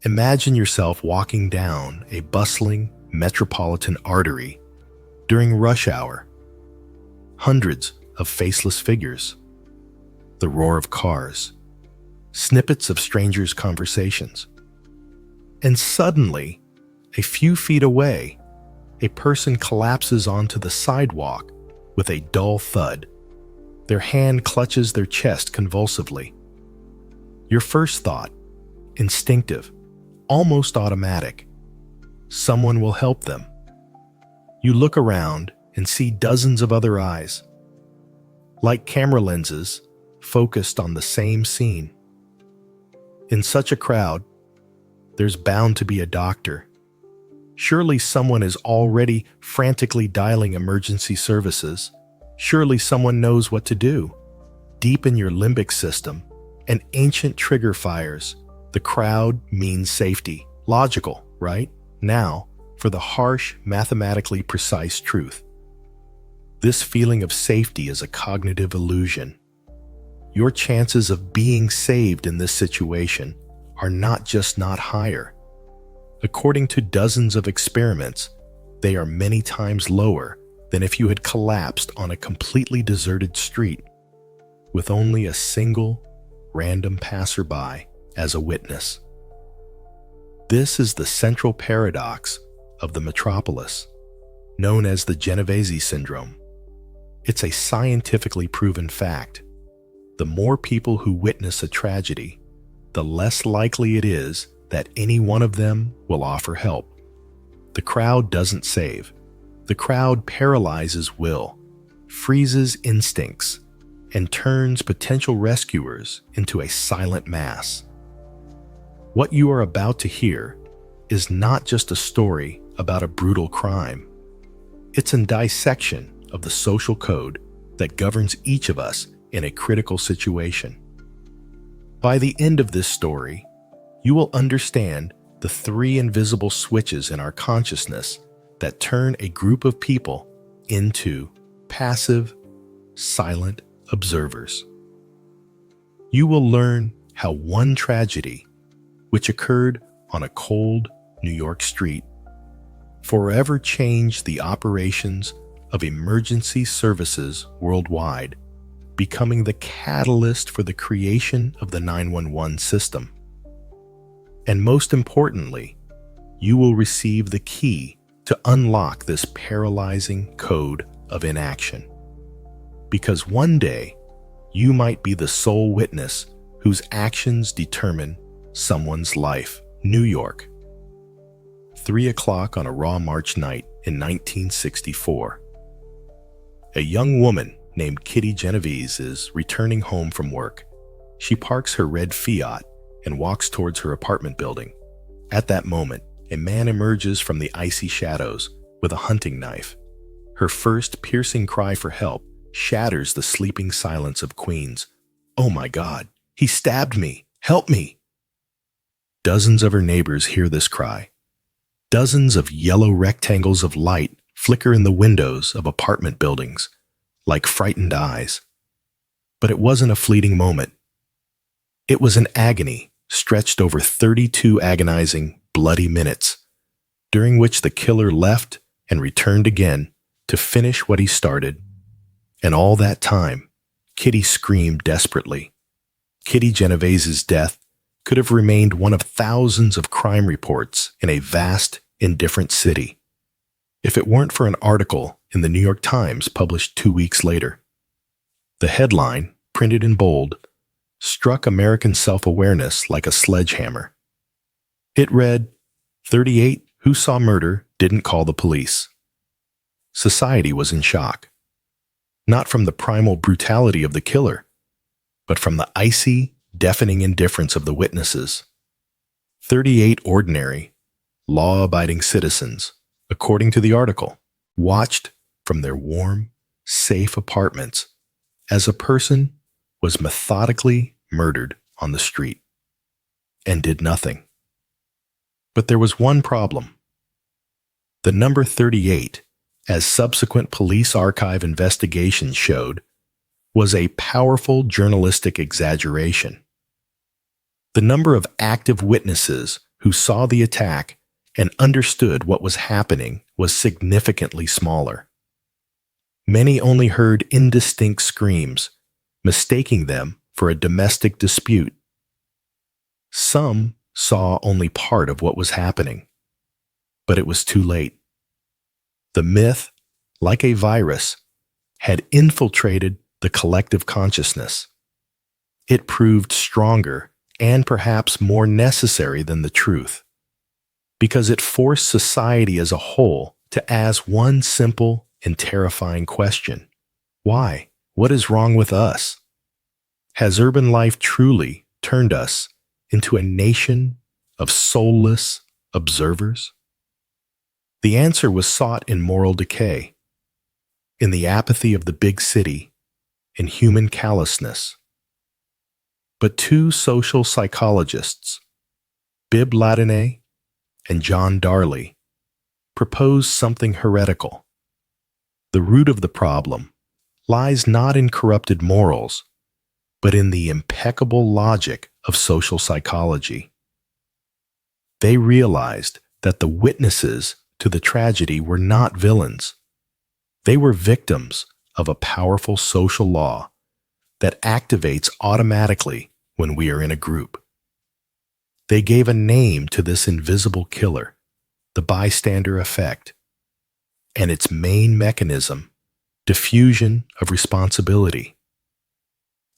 Imagine yourself walking down a bustling metropolitan artery during rush hour. Hundreds of faceless figures, the roar of cars, snippets of strangers' conversations. And suddenly, a few feet away, a person collapses onto the sidewalk with a dull thud. Their hand clutches their chest convulsively. Your first thought, instinctive, almost automatic, someone will help them. You look around and see dozens of other eyes, like camera lenses focused on the same scene. In such a crowd, there's bound to be a doctor. Surely someone is already frantically dialing emergency services. Surely someone knows what to do. Deep in your limbic system, an ancient trigger fires. The crowd means safety. Logical, right? Now, for the harsh, mathematically precise truth. This feeling of safety is a cognitive illusion. Your chances of being saved in this situation are not just not higher. According to dozens of experiments, they are many times lower than if you had collapsed on a completely deserted street with only a single random passerby as a witness. This is the central paradox of the metropolis, known as the Genovese syndrome. It's a scientifically proven fact. The more people who witness a tragedy, the less likely it is that any one of them will offer help. The crowd doesn't save. The crowd paralyzes will, freezes instincts, and turns potential rescuers into a silent mass. What you are about to hear is not just a story about a brutal crime. It's a dissection of the social code that governs each of us in a critical situation. By the end of this story, you will understand the three invisible switches in our consciousness that turn a group of people into passive, silent observers. You will learn how one tragedy, which occurred on a cold New York street, forever changed the operations of emergency services worldwide, becoming the catalyst for the creation of the 911 system. And most importantly, you will receive the key to unlock this paralyzing code of inaction. Because one day, you might be the sole witness whose actions determine someone's life. New York, 3 o'clock on a raw March night in 1964. A young woman named Kitty Genovese is returning home from work. She parks her red Fiat and walks towards her apartment building. At that moment, a man emerges from the icy shadows with a hunting knife. Her first piercing cry for help shatters the sleeping silence of Queens. "Oh my God, he stabbed me! Help me!" Dozens of her neighbors hear this cry. Dozens of yellow rectangles of light flicker in the windows of apartment buildings, like frightened eyes. But it wasn't a fleeting moment. It was an agony stretched over 32 agonizing, bloody minutes, during which the killer left and returned again to finish what he started. And all that time, Kitty screamed desperately. Kitty Genovese's death could have remained one of thousands of crime reports in a vast, indifferent city, if it weren't for an article in the New York Times published 2 weeks later. The headline, printed in bold, struck American self-awareness like a sledgehammer. It read, 38 who saw murder didn't call the police. Society was in shock. Not from the primal brutality of the killer, but from the icy, deafening indifference of the witnesses. 38 ordinary, law-abiding citizens, according to the article, watched from their warm, safe apartments as a person was methodically murdered on the street and did nothing. But there was one problem. The number 38, as subsequent police archive investigations showed, was a powerful journalistic exaggeration. The number of active witnesses who saw the attack and understood what was happening was significantly smaller. Many only heard indistinct screams, mistaking them for a domestic dispute. Some saw only part of what was happening, but it was too late. The myth, like a virus, had infiltrated the collective consciousness. It proved stronger and perhaps more necessary than the truth, because it forced society as a whole to ask one simple and terrifying question: why? What is wrong with us? Has urban life truly turned us into a nation of soulless observers? The answer was sought in moral decay, in the apathy of the big city, in human callousness. But two social psychologists, Bibb Latané and John Darley, proposed something heretical. The root of the problem lies not in corrupted morals, but in the impeccable logic of social psychology. They realized that the witnesses to the tragedy were not villains. They were victims of a powerful social law that activates automatically when we are in a group. They gave a name to this invisible killer, the Bystander Effect, and its main mechanism, diffusion of responsibility.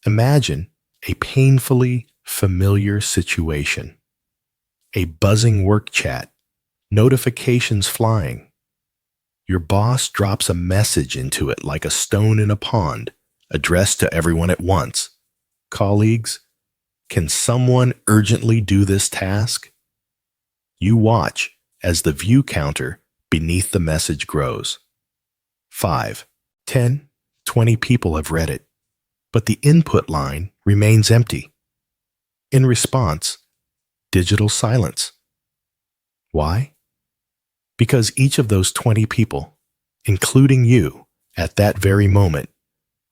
Imagine a painfully familiar situation. A buzzing work chat, notifications flying. Your boss drops a message into it like a stone in a pond, addressed to everyone at once. Colleagues, can someone urgently do this task? You watch as the view counter beneath the message grows. 5, 10, 20 people have read it, but the input line remains empty. In response, digital silence. Why? Because each of those 20 people, including you, at that very moment,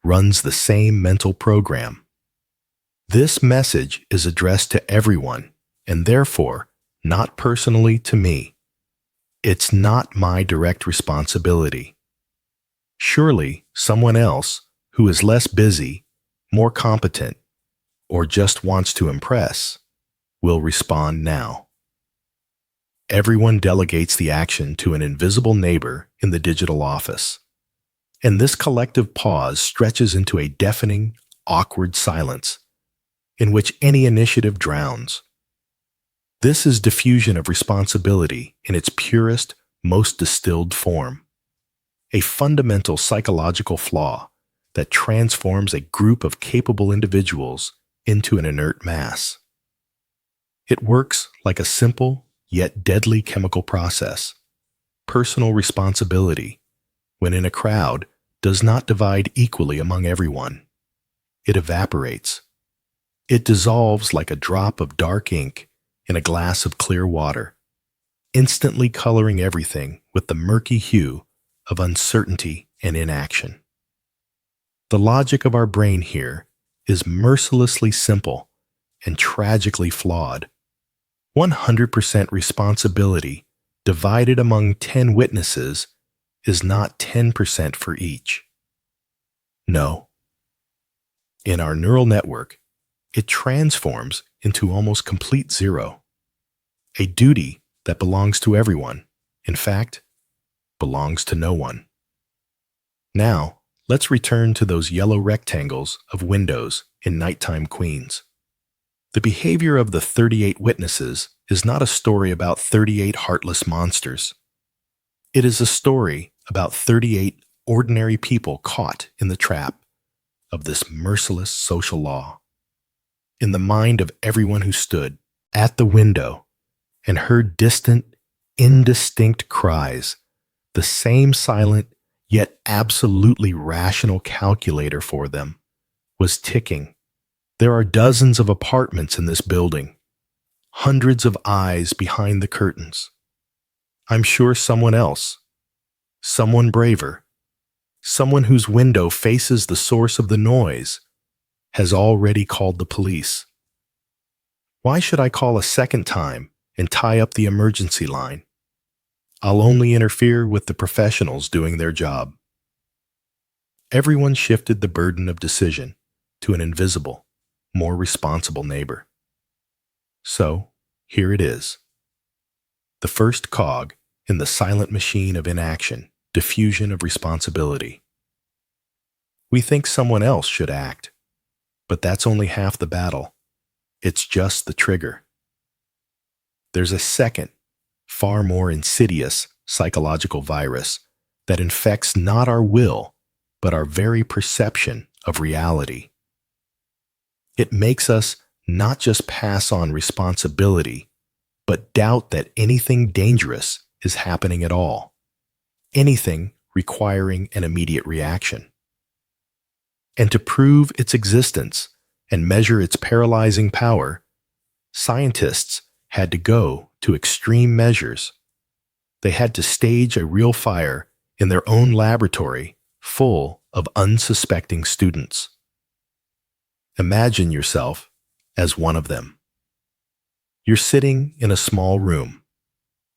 runs the same mental program. This message is addressed to everyone, and therefore not personally to me. It's not my direct responsibility. Surely someone else who is less busy, more competent, or just wants to impress will respond now. Everyone delegates the action to an invisible neighbor in the digital office, and this collective pause stretches into a deafening, awkward silence in which any initiative drowns. This is diffusion of responsibility in its purest, most distilled form, a fundamental psychological flaw that transforms a group of capable individuals into an inert mass. It works like a simple yet deadly chemical process. Personal responsibility, when in a crowd, does not divide equally among everyone. It evaporates. It dissolves like a drop of dark ink in a glass of clear water, instantly coloring everything with the murky hue of uncertainty and inaction. The logic of our brain here is mercilessly simple and tragically flawed. 100% responsibility divided among 10 witnesses is not 10% for each. No. In our neural network, it transforms into almost complete zero, a duty that belongs to everyone, in fact, belongs to no one. Now, let's return to those yellow rectangles of windows in Nighttime Queens. The behavior of the 38 witnesses is not a story about 38 heartless monsters. It is a story about 38 ordinary people caught in the trap of this merciless social law. In the mind of everyone who stood at the window and heard distant, indistinct cries, the same silent yet absolutely rational calculator for them was ticking. There are dozens of apartments in this building, hundreds of eyes behind the curtains. I'm sure someone else, someone braver, someone whose window faces the source of the noise, has already called the police. Why should I call a second time and tie up the emergency line. I'll only interfere with the professionals doing their job. Everyone shifted the burden of decision to an invisible, more responsible neighbor. So, here it is. The first cog in the silent machine of inaction, diffusion of responsibility. We think someone else should act, but that's only half the battle. It's just the trigger. There's a second, far more insidious psychological virus that infects not our will, but our very perception of reality. It makes us not just pass on responsibility, but doubt that anything dangerous is happening at all, anything requiring an immediate reaction. And to prove its existence and measure its paralyzing power, scientists had to go to extreme measures. They had to stage a real fire in their own laboratory full of unsuspecting students. Imagine yourself as one of them. You're sitting in a small room,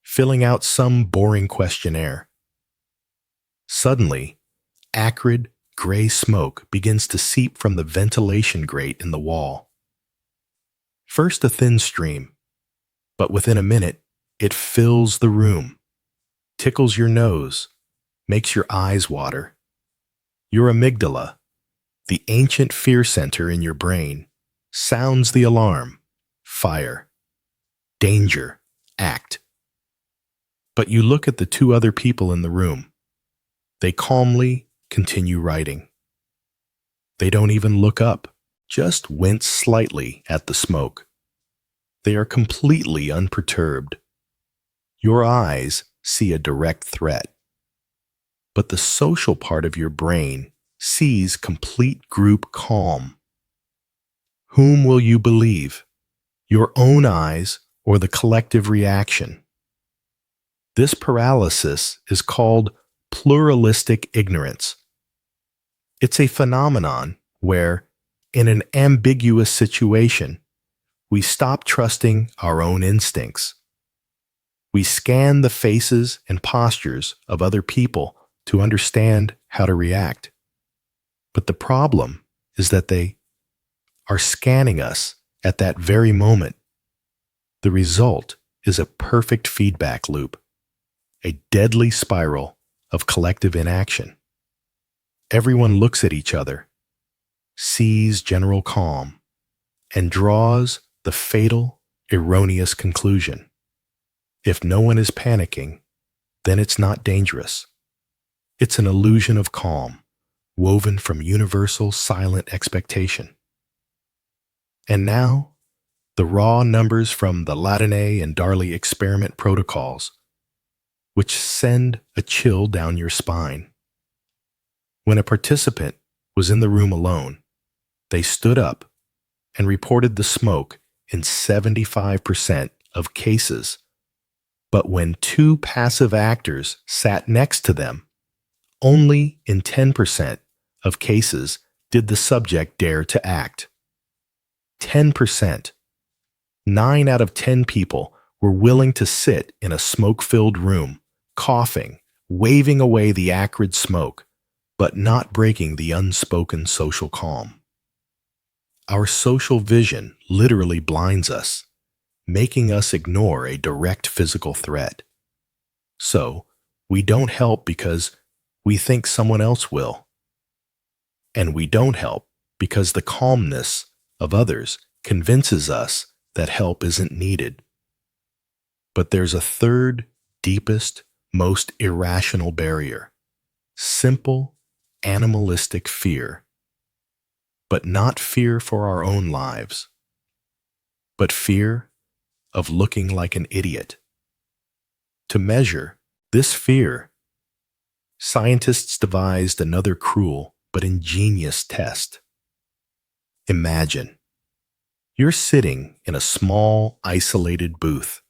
filling out some boring questionnaire. Suddenly, acrid, gray smoke begins to seep from the ventilation grate in the wall. First a thin stream, but within a minute, it fills the room, tickles your nose, makes your eyes water. Your amygdala, the ancient fear center in your brain, sounds the alarm. Fire. Danger. Act. But you look at the two other people in the room. They calmly continue writing. They don't even look up, just wince slightly at the smoke. They are completely unperturbed. Your eyes see a direct threat. But the social part of your brain sees complete group calm. Whom will you believe? Your own eyes or the collective reaction? This paralysis is called pluralistic ignorance. It's a phenomenon where, in an ambiguous situation, we stop trusting our own instincts. We scan the faces and postures of other people to understand how to react. But the problem is that they are scanning us at that very moment. The result is a perfect feedback loop, a deadly spiral of collective inaction. Everyone looks at each other, sees general calm, and draws the fatal, erroneous conclusion. If no one is panicking, then it's not dangerous. It's an illusion of calm, woven from universal silent expectation. And now, the raw numbers from the Latine and Darley experiment protocols, which send a chill down your spine. When a participant was in the room alone, they stood up and reported the smoke in 75% of cases. But when two passive actors sat next to them, only in 10% of cases did the subject dare to act. 10%. 9 out of 10 people were willing to sit in a smoke-filled room, coughing, waving away the acrid smoke, but not breaking the unspoken social calm. Our social vision literally blinds us, making us ignore a direct physical threat. So, we don't help because we think someone else will. And we don't help because the calmness of others convinces us that help isn't needed. But there's a third, deepest, most irrational barrier. Simple, animalistic fear. But not fear for our own lives, but fear of looking like an idiot. To measure this fear, scientists devised another cruel but ingenious test. Imagine you're sitting in a small, isolated booth.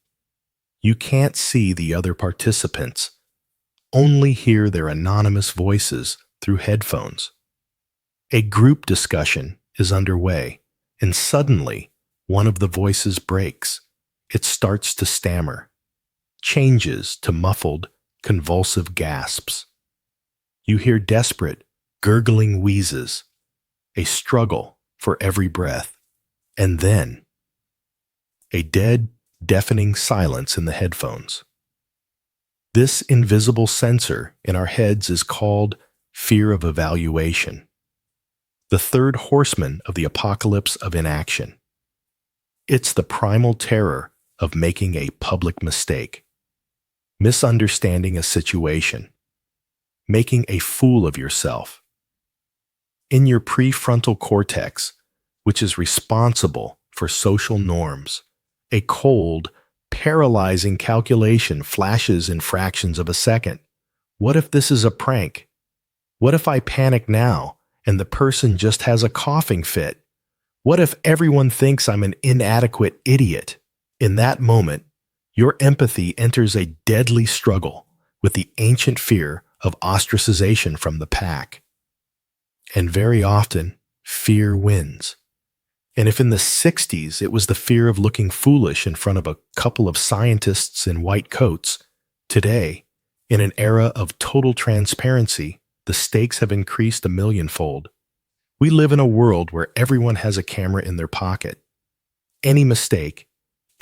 You can't see the other participants, only hear their anonymous voices through headphones. A group discussion is underway, and suddenly one of the voices breaks, It starts to stammer, changes to muffled, convulsive gasps. You hear desperate, gurgling wheezes, a struggle for every breath, and then a dead, deafening silence in the headphones. This invisible censor in our heads is called fear of evaluation, the third horseman of the apocalypse of inaction. It's the primal terror of making a public mistake, misunderstanding a situation, making a fool of yourself. In your prefrontal cortex, which is responsible for social norms, a cold, paralyzing calculation flashes in fractions of a second. What if this is a prank? What if I panic now and the person just has a coughing fit? What if everyone thinks I'm an inadequate idiot? In that moment, your empathy enters a deadly struggle with the ancient fear of ostracization from the pack. And very often, fear wins. And if in the 60s it was the fear of looking foolish in front of a couple of scientists in white coats, today, in an era of total transparency, the stakes have increased a millionfold. We live in a world where everyone has a camera in their pocket. Any mistake,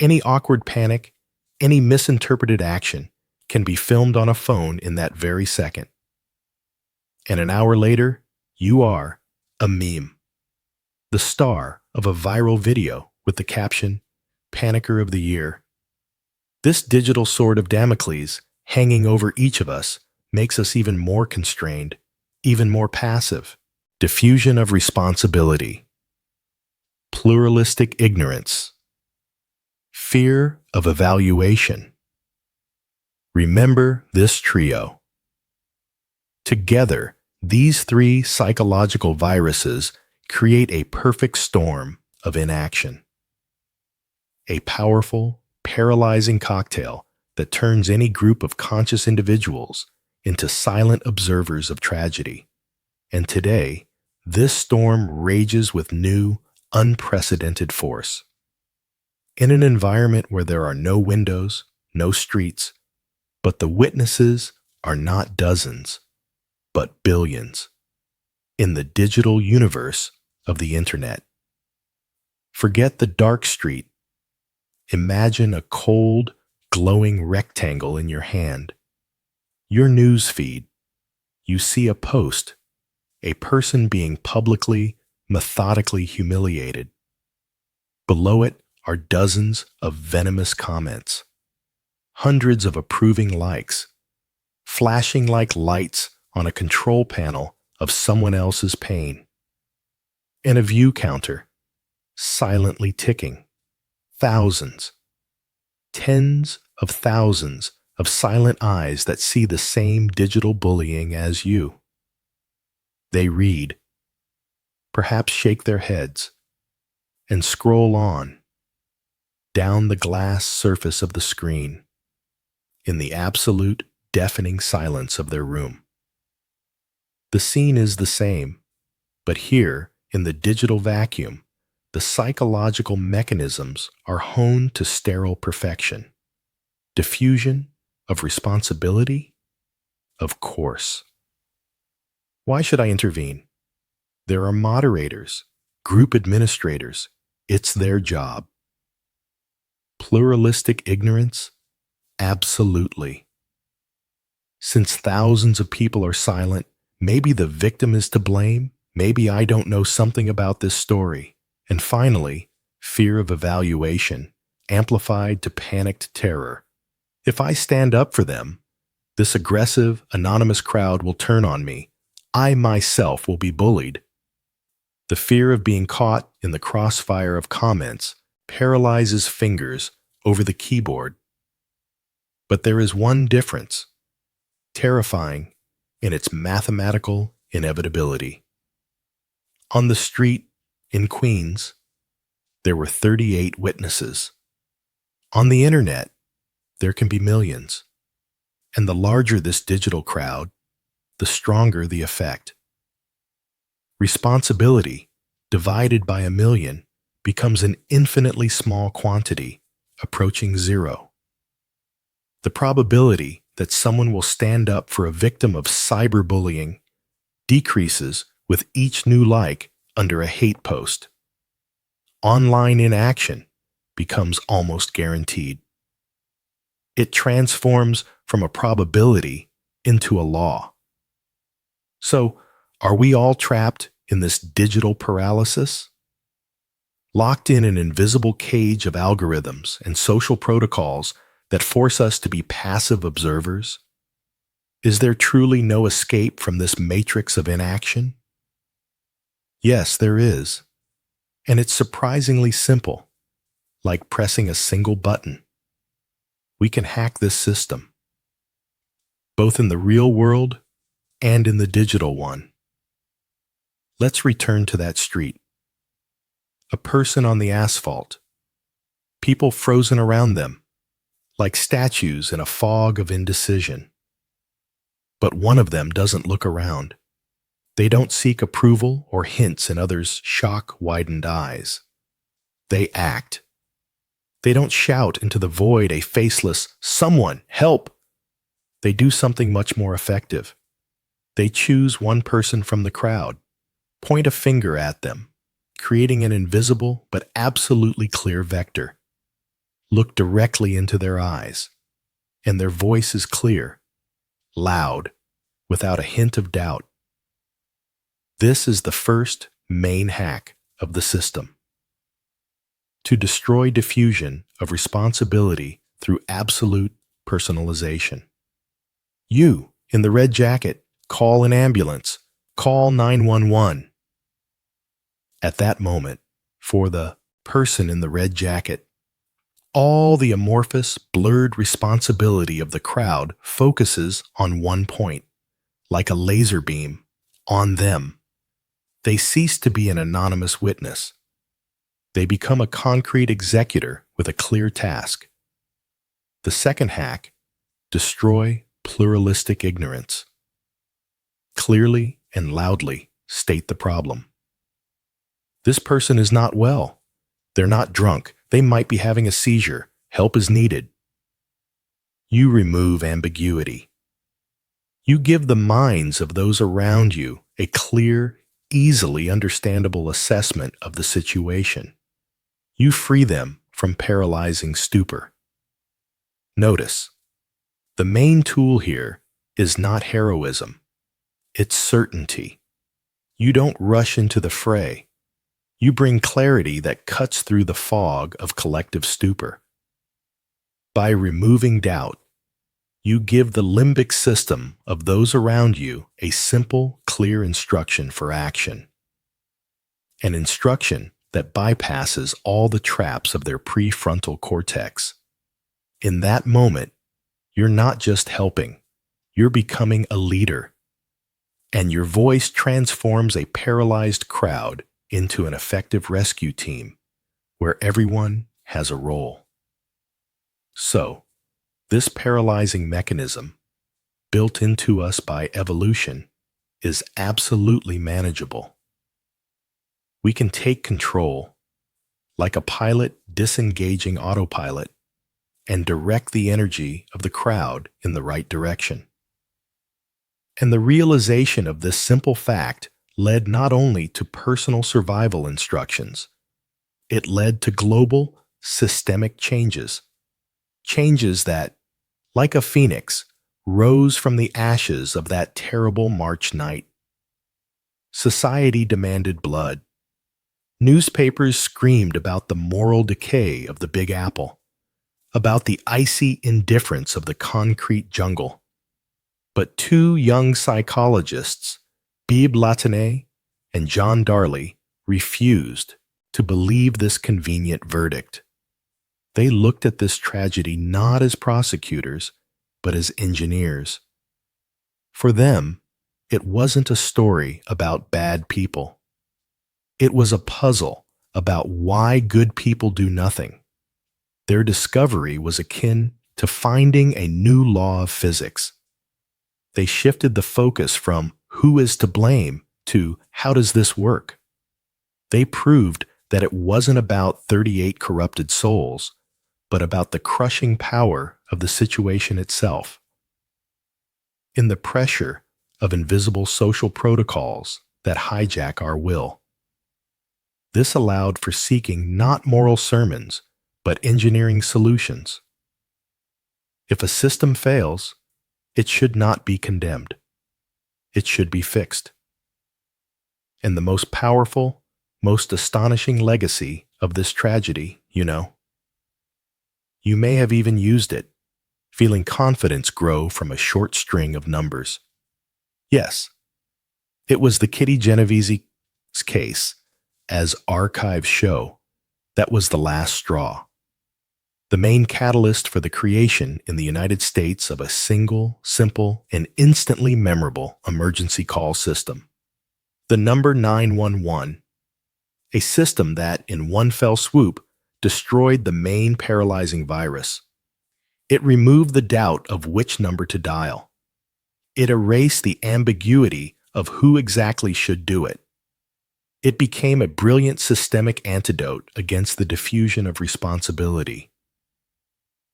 any awkward panic, any misinterpreted action can be filmed on a phone in that very second. And an hour later, you are a meme, the star of a viral video with the caption, "Panicker of the Year." This digital sword of Damocles hanging over each of us makes us even more constrained, even more passive. Diffusion of responsibility, pluralistic ignorance, fear of evaluation. Remember this trio. Together, these three psychological viruses create a perfect storm of inaction. A powerful, paralyzing cocktail that turns any group of conscious individuals into silent observers of tragedy. And today, this storm rages with new, unprecedented force. In an environment where there are no windows, no streets, but the witnesses are not dozens, but billions. In the digital universe of the internet. Forget the dark street. Imagine a cold, glowing rectangle in your hand. Your news feed. You see a post, a person being publicly, methodically humiliated. Below it are dozens of venomous comments, hundreds of approving likes, flashing like lights on a control panel of someone else's pain. And a view counter, silently ticking. Thousands, tens of thousands of silent eyes that see the same digital bullying as you. They read, perhaps shake their heads, and scroll on, down the glass surface of the screen, in the absolute, deafening silence of their room. The scene is the same, but here, in the digital vacuum, the psychological mechanisms are honed to sterile perfection. Diffusion of responsibility? Of course. Why should I intervene? There are moderators, group administrators. It's their job. Pluralistic ignorance? Absolutely. Since thousands of people are silent, maybe the victim is to blame. Maybe I don't know something about this story. And finally, fear of evaluation, amplified to panicked terror. If I stand up for them, this aggressive, anonymous crowd will turn on me. I myself will be bullied. The fear of being caught in the crossfire of comments paralyzes fingers over the keyboard. But there is one difference, terrifying in its mathematical inevitability. On the street in Queens, there were 38 witnesses. On the internet, there can be millions. And the larger this digital crowd, the stronger the effect. Responsibility, divided by a million, becomes an infinitely small quantity, approaching zero. The probability that someone will stand up for a victim of cyberbullying decreases with each new like under a hate post. Online inaction becomes almost guaranteed. It transforms from a probability into a law. So, are we all trapped in this digital paralysis? Locked in an invisible cage of algorithms and social protocols that force us to be passive observers? Is there truly no escape from this matrix of inaction? Yes, there is. And it's surprisingly simple, like pressing a single button. We can hack this system, both in the real world and in the digital one. Let's return to that street. A person on the asphalt, people frozen around them, like statues in a fog of indecision. But one of them doesn't look around. They don't seek approval or hints in others' shock-widened eyes. They act. They don't shout into the void a faceless, "Someone, help!" They do something much more effective. They choose one person from the crowd, point a finger at them, creating an invisible but absolutely clear vector. Look directly into their eyes, and their voice is clear, loud, without a hint of doubt. This is the first main hack of the system. To destroy diffusion of responsibility through absolute personalization. You, in the red jacket, call an ambulance, call 911. At that moment, for the person in the red jacket, all the amorphous, blurred responsibility of the crowd focuses on one point, like a laser beam, on them. They cease to be an anonymous witness. They become a concrete executor with a clear task. The second hack, destroy pluralistic ignorance. Clearly and loudly state the problem. This person is not well. They're not drunk. They might be having a seizure. Help is needed. You remove ambiguity. You give the minds of those around you a clear, easily understandable assessment of the situation. You free them from paralyzing stupor. Notice, the main tool here is not heroism. It's certainty. You don't rush into the fray. You bring clarity that cuts through the fog of collective stupor. By removing doubt, you give the limbic system of those around you a simple, clear instruction for action. An instruction that bypasses all the traps of their prefrontal cortex. In that moment, you're not just helping, you're becoming a leader. And your voice transforms a paralyzed crowd into an effective rescue team where everyone has a role. So, this paralyzing mechanism, built into us by evolution, is absolutely manageable. We can take control, like a pilot disengaging autopilot, and direct the energy of the crowd in the right direction. And the realization of this simple fact led not only to personal survival instructions, it led to global, systemic changes. Changes that, like a phoenix, rose from the ashes of that terrible March night. Society demanded blood. Newspapers screamed about the moral decay of the Big Apple, about the icy indifference of the concrete jungle. But two young psychologists, Bibb Latané and John Darley, refused to believe this convenient verdict. They looked at this tragedy not as prosecutors, but as engineers. For them, it wasn't a story about bad people. It was a puzzle about why good people do nothing. Their discovery was akin to finding a new law of physics. They shifted the focus from who is to blame to how does this work? They proved that it wasn't about 38 corrupted souls, but about the crushing power of the situation itself. In the pressure of invisible social protocols that hijack our will. This allowed for seeking not moral sermons, but engineering solutions. If a system fails, it should not be condemned. It should be fixed. And the most powerful, most astonishing legacy of this tragedy, you may have even used it, feeling confidence grow from a short string of numbers. Yes, it was the Kitty Genovese's case, as archives show, that was the last straw. The main catalyst for the creation in the United States of a single, simple, and instantly memorable emergency call system. The number 911, a system that, in one fell swoop, destroyed the main paralyzing virus. It removed the doubt of which number to dial. It erased the ambiguity of who exactly should do it. It became a brilliant systemic antidote against the diffusion of responsibility.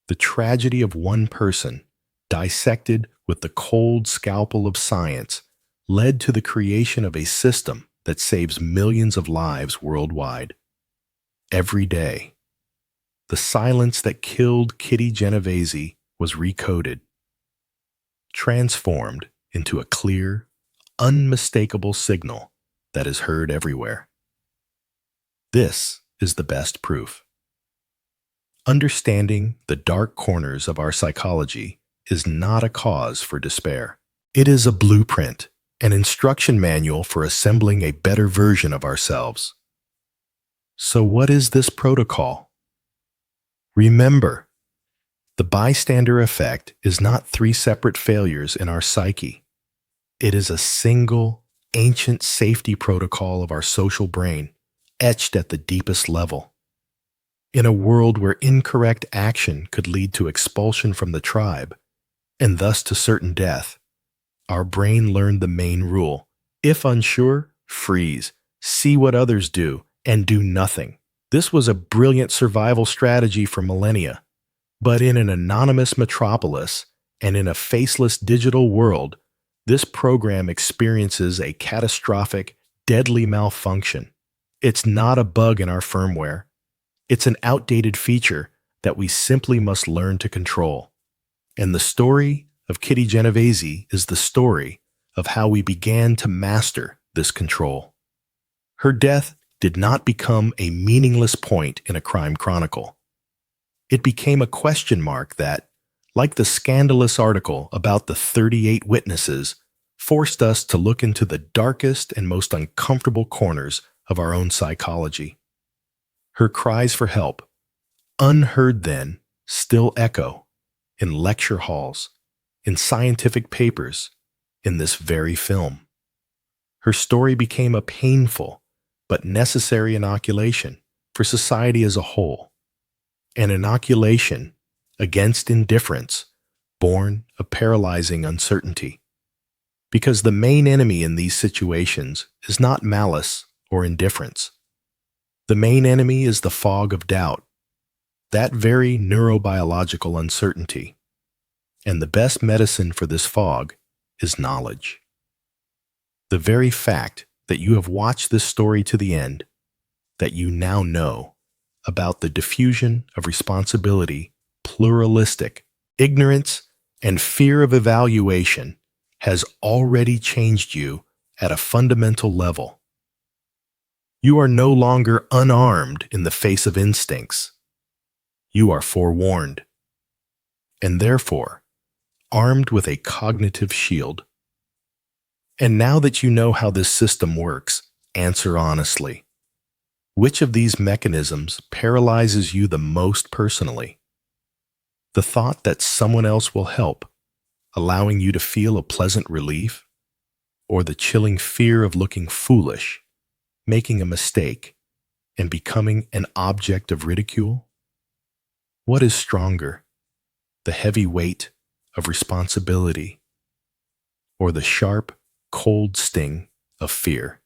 The tragedy of one person, dissected with the cold scalpel of science, led to the creation of a system that saves millions of lives worldwide. Every day, the silence that killed Kitty Genovese was recoded, transformed into a clear, unmistakable signal that is heard everywhere. This is the best proof. Understanding the dark corners of our psychology is not a cause for despair. It is a blueprint, an instruction manual for assembling a better version of ourselves. So what is this protocol? Remember, the bystander effect is not three separate failures in our psyche. It is a single, ancient safety protocol of our social brain, etched at the deepest level. In a world where incorrect action could lead to expulsion from the tribe, and thus to certain death, our brain learned the main rule. If unsure, freeze, see what others do, and do nothing. This was a brilliant survival strategy for millennia. But in an anonymous metropolis and in a faceless digital world, this program experiences a catastrophic, deadly malfunction. It's not a bug in our firmware. It's an outdated feature that we simply must learn to control. And the story of Kitty Genovese is the story of how we began to master this control. Her death did not become a meaningless point in a crime chronicle. It became a question mark that, like the scandalous article about the 38 witnesses, forced us to look into the darkest and most uncomfortable corners of our own psychology. Her cries for help, unheard then, still echo in lecture halls, in scientific papers, in this very film. Her story became a painful but necessary inoculation for society as a whole, an inoculation against indifference born of paralyzing uncertainty. Because the main enemy in these situations is not malice or indifference. The main enemy is the fog of doubt, that very neurobiological uncertainty. And the best medicine for this fog is knowledge. The very fact that you have watched this story to the end, that you now know about the diffusion of responsibility, pluralistic, ignorance, and fear of evaluation has already changed you at a fundamental level. You are no longer unarmed in the face of instincts. You are forewarned, and therefore armed with a cognitive shield. And now that you know how this system works, answer honestly. Which of these mechanisms paralyzes you the most personally? The thought that someone else will help, allowing you to feel a pleasant relief, or the chilling fear of looking foolish, making a mistake, and becoming an object of ridicule? What is stronger, the heavy weight of responsibility, or the sharp, cold sting of fear?